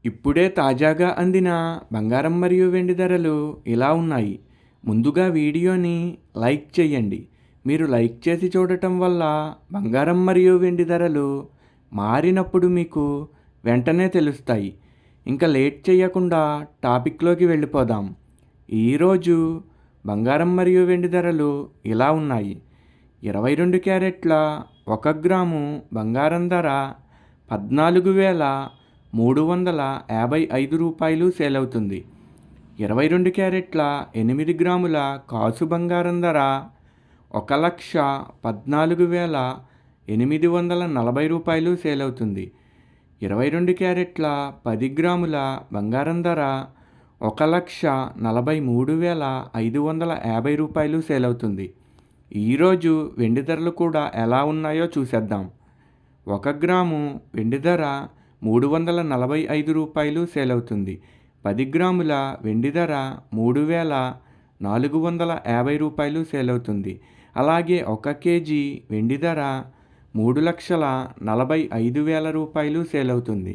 ఇప్పుడే తాజాగా అందిన బంగారం మరియు వెండి ధరలు ఇలా ఉన్నాయి. ముందుగా వీడియోని లైక్ చేయండి. మీరు లైక్ చేసి చూడటం వల్ల బంగారం మరియు వెండి ధరలు మారినప్పుడు మీకు వెంటనే తెలుస్తాయి. ఇంకా లేట్ చేయకుండా టాపిక్లోకి వెళ్ళిపోదాం. ఈరోజు బంగారం మరియు వెండి ధరలు ఇలా ఉన్నాయి. 22 క్యారెట్ల 1 గ్రాము బంగారం ధర 14,355 రూపాయలు సేల్ అవుతుంది. 22 క్యారెట్ల 8 గ్రాముల కాసు బంగారం ధర 1,14,840 రూపాయలు సేల్ అవుతుంది. 22 క్యారెట్ల 10 గ్రాముల బంగారం ధర 1,43,550 రూపాయలు సేల్ అవుతుంది. ఈరోజు వెండి ధరలు కూడా ఎలా ఉన్నాయో చూసేద్దాం. 1 గ్రాము వెండి ధర 345 రూపాయలు సేల్ అవుతుంది. 10 గ్రాముల వెండి ధర 3,450 రూపాయలు సేల్ అవుతుంది. అలాగే 1 కేజీ వెండి ధర 3,45,000 రూపాయలు సేల్ అవుతుంది.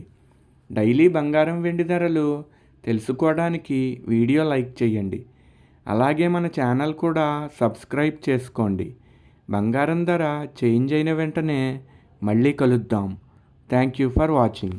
డైలీ బంగారం వెండి ధరలు తెలుసుకోవడానికి వీడియో లైక్ చేయండి. అలాగే మన ఛానల్ కూడా సబ్స్క్రైబ్ చేసుకోండి. బంగారం ధర చేంజ్ అయిన వెంటనే మళ్ళీ కలుద్దాం. Thank you for watching.